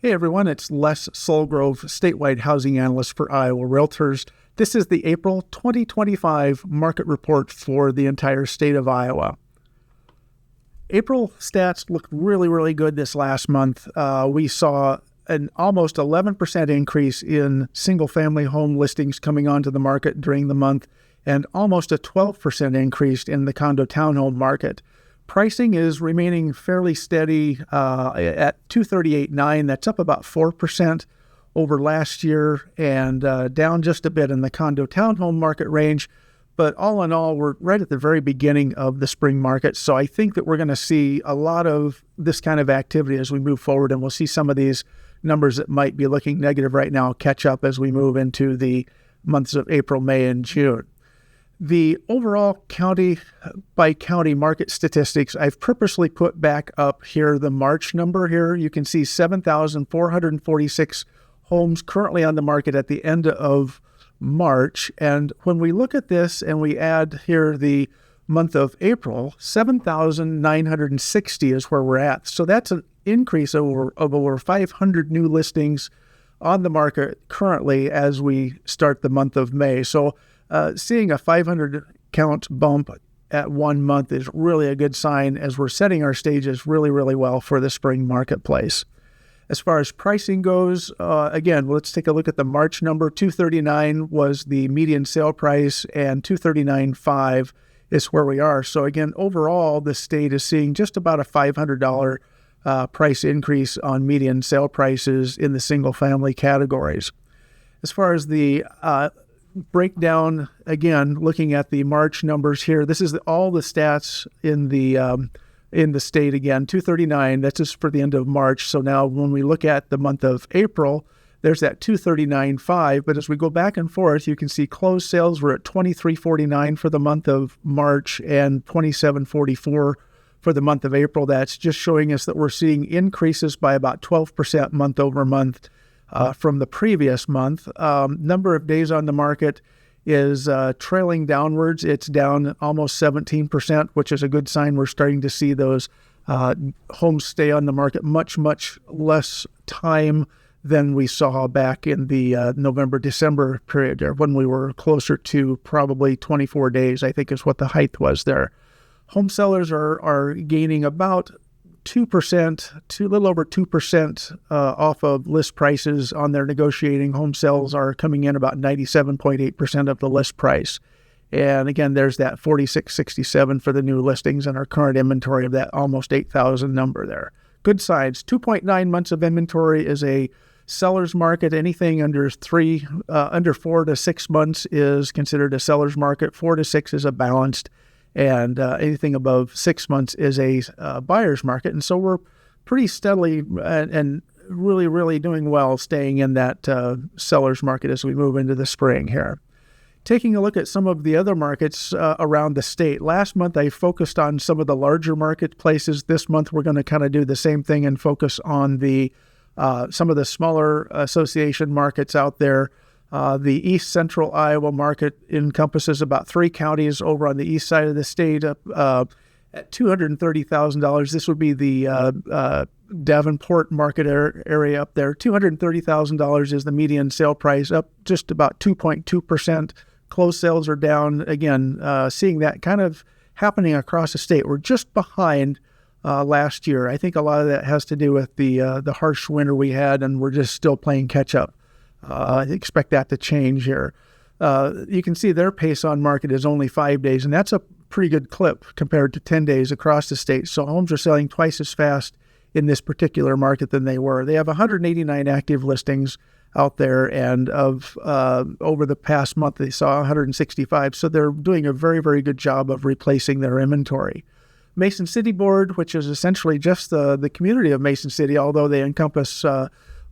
Hey everyone, it's Les Solgrove, statewide housing analyst for Iowa Realtors. This is the April 2025 market report for the entire state of Iowa. April stats looked really good this last month. We saw an almost 11% increase in single-family home listings coming onto the market during the month, and almost a 12% increase in the condo townhome market. Pricing is remaining fairly steady at $238,900. That's up about 4% over last year, and down just a bit in the condo townhome market range. But all in all, we're right at the very beginning of the spring market. So I think that we're going to see a lot of this kind of activity as we move forward, and we'll see some of these numbers that might be looking negative right now catch up as we move into the months of April, May, and June. The overall county-by-county market statistics, I've purposely put back up here the March number here. You can see 7,446 homes currently on the market at the end of March. And when we look at this and we add here the month of April, 7,960 is where we're at. So that's an increase of over 500 new listings on the market currently as we start the month of May. So seeing a 500 count bump at 1 month is really a good sign as we're setting our stages really well for the spring marketplace. As far as pricing goes, again, let's take a look at the March number. $239,000 was the median sale price, and $239,500 is where we are. So again, overall, the state is seeing just about a $500 price increase on median sale prices in the single-family categories. As far as the breakdown, again, looking at the March numbers here, this is all the stats in the state. Again, 239, that's just for the end of March. So now when we look at the month of April, there's that 239.5, but as we go back and forth, you can see closed sales were at 2349 for the month of March and 2744 for the month of April. That's just showing us that we're seeing increases by about 12% month over month from the previous month. Number of days on the market is trailing downwards. It's down almost 17%, which is a good sign. We're starting to see those homes stay on the market much less time than we saw back in the November-December period there, when we were closer to probably 24 days, I think is what the height was there. Home sellers are gaining about 2%, a little over 2% off of list prices on their negotiating. Home sales are coming in about 97.8% of the list price. And again, there's that 4667 for the new listings and our current inventory of that almost 8,000 number there. Good signs. 2.9 months of inventory is a seller's market. Anything under 4 to 6 months is considered a seller's market. 4 to 6 is a balanced, and anything above 6 months is a buyer's market. And so we're pretty steadily and really doing well staying in that seller's market as we move into the spring here. Taking a look at some of the other markets around the state. Last month, I focused on some of the larger marketplaces. This month, we're going to kind of do the same thing and focus on the some of the smaller association markets out there. The East Central Iowa market encompasses about 3 counties over on the east side of the state at $230,000. This would be the Davenport market area up there. $230,000 is the median sale price, up just about 2.2%. Closed sales are down. Again, seeing that kind of happening across the state. We're just behind last year. I think a lot of that has to do with the harsh winter we had, and we're just still playing catch up. I expect that to change here. You can see their pace on market is only 5 days, and that's a pretty good clip compared to 10 days across the state. So homes are selling twice as fast in this particular market than they were. They have 189 active listings out there, and of over the past month, they saw 165. So they're doing a very good job of replacing their inventory. Mason City Board, which is essentially just the community of Mason City, although they encompass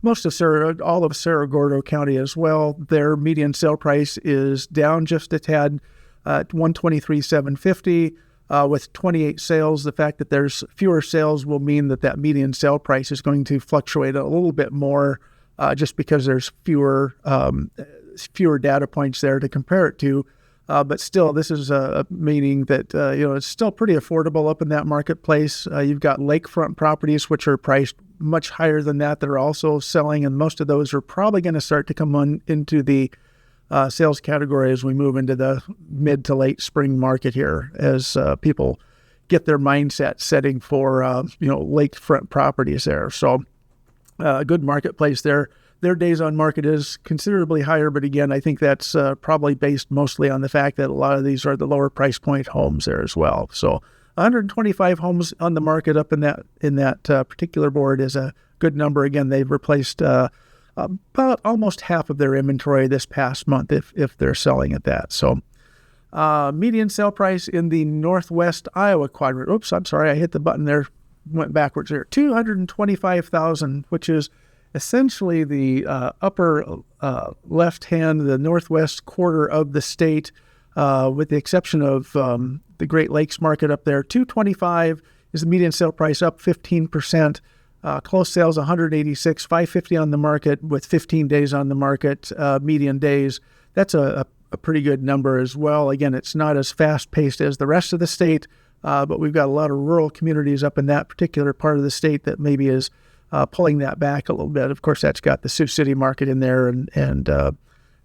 most of all of Cerro Gordo County as well. Their median sale price is down just a tad, $123,750 with 28 sales. The fact that there's fewer sales will mean that median sale price is going to fluctuate a little bit more, just because there's fewer data points there to compare it to. But still, this is meaning that it's still pretty affordable up in that marketplace. You've got lakefront properties, which are priced much higher than that that are also selling, and most of those are probably going to start to come on into the sales category as we move into the mid to late spring market here, as people get their mindset setting for lakefront properties there. So a good marketplace there. Their days on market is considerably higher, but again, I think that's probably based mostly on the fact that a lot of these are the lower price point homes there as well. So 125 homes on the market up in that particular board is a good number. Again, they've replaced about almost half of their inventory this past month if they're selling at that. So median sale price in the Northwest Iowa quadrant. Oops, I'm sorry, I hit the button there, went backwards there. $225,000, which is essentially the upper left-hand, the northwest quarter of the state, with the exception of the Great Lakes market up there. $225,000 is the median sale price, up 15%. Closed sales 186, 550 on the market with 15 days on the market, median days. That's a pretty good number as well. Again, it's not as fast-paced as the rest of the state, but we've got a lot of rural communities up in that particular part of the state that maybe is pulling that back a little bit. Of course, that's got the Sioux City market in there and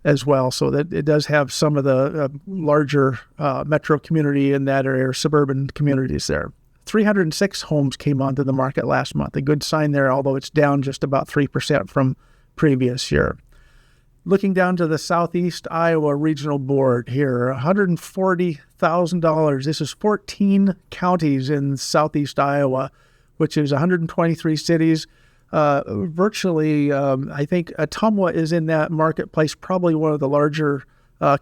as well, so that it does have some of the larger metro community in that area, or suburban communities there. 306 homes came onto the market last month. A good sign there, although it's down just about 3% from previous year. Looking down to the Southeast Iowa Regional Board here, $140,000. This is 14 counties in Southeast Iowa, which is 123 cities. Virtually, I think Ottumwa is in that marketplace, probably one of the larger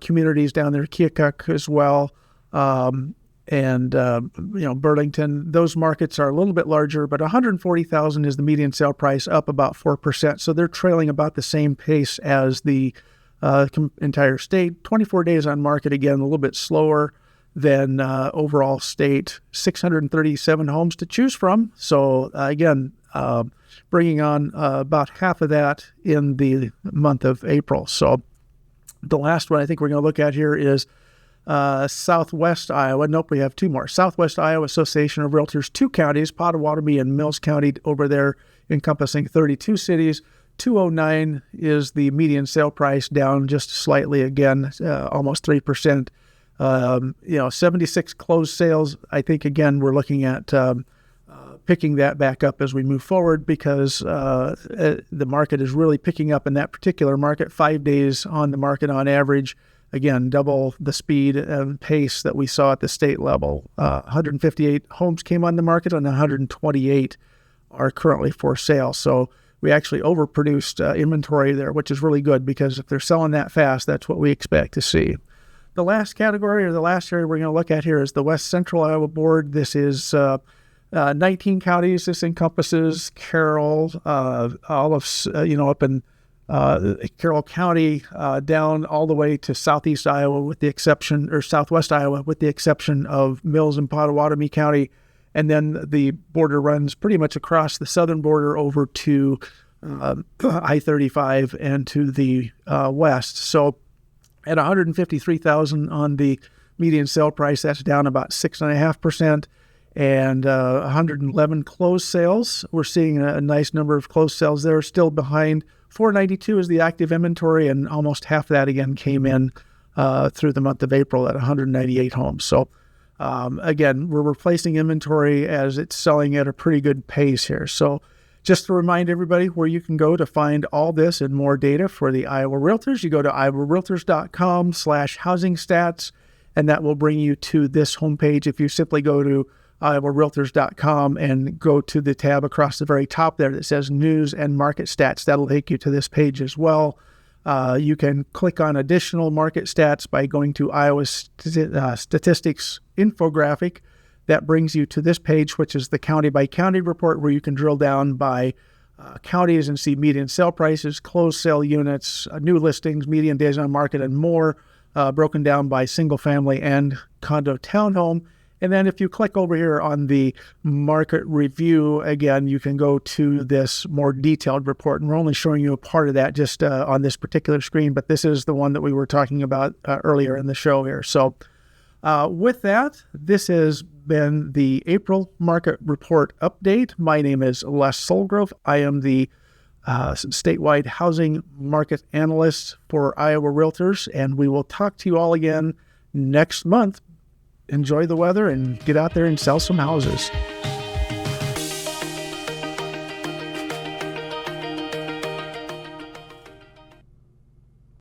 communities down there, Keokuk as well, and Burlington. Those markets are a little bit larger, but $140,000 is the median sale price, up about 4%. So they're trailing about the same pace as the entire state. 24 days on market, again, a little bit slower than overall state. 637 homes to choose from. So again, bringing on about half of that in the month of April. So the last one I think we're going to look at here is Southwest Iowa. Nope, we have two more. Southwest Iowa Association of Realtors, 2 counties, Pottawatomie and Mills County over there, encompassing 32 cities. $209 is the median sale price, down just slightly again, almost 3%. 76 closed sales. I think, again, we're looking at picking that back up as we move forward, because the market is really picking up in that particular market. 5 days on the market on average. Again, double the speed and pace that we saw at the state level. 158 homes came on the market, and 128 are currently for sale. So we actually overproduced inventory there, which is really good, because if they're selling that fast, that's what we expect to see. The last category, or the last area we're going to look at here, is the West Central Iowa Board. This is 19 counties. This encompasses Carroll, all of, up in Carroll County, down all the way to Southeast Iowa, with the exception, or Southwest Iowa, with the exception of Mills and Pottawatomie County. And then the border runs pretty much across the southern border over to I-35 and to the west. So at $153,000 on the median sale price, that's down about 6.5%, and 111 closed sales. We're seeing a nice number of closed sales there, still behind. 492 is the active inventory, and almost half that again came in through the month of April at 198 homes. So again, we're replacing inventory as it's selling at a pretty good pace here. So just to remind everybody where you can go to find all this and more data for the Iowa Realtors, you go to iowarealtors.com/housing stats, and that will bring you to this homepage. If you simply go to iowarealtors.com and go to the tab across the very top there that says News and Market Stats, that'll take you to this page as well. You can click on additional market stats by going to Iowa Statistics Infographic. That brings you to this page, which is the county-by-county report, where you can drill down by counties and see median sale prices, closed sale units, new listings, median days on market, and more, broken down by single-family and condo townhome. And then if you click over here on the market review, again, you can go to this more detailed report. And we're only showing you a part of that just on this particular screen, but this is the one that we were talking about earlier in the show here. So With that, this has been the April Market Report Update. My name is Les Solgrove. I am the statewide housing market analyst for Iowa Realtors, and we will talk to you all again next month. Enjoy the weather and get out there and sell some houses.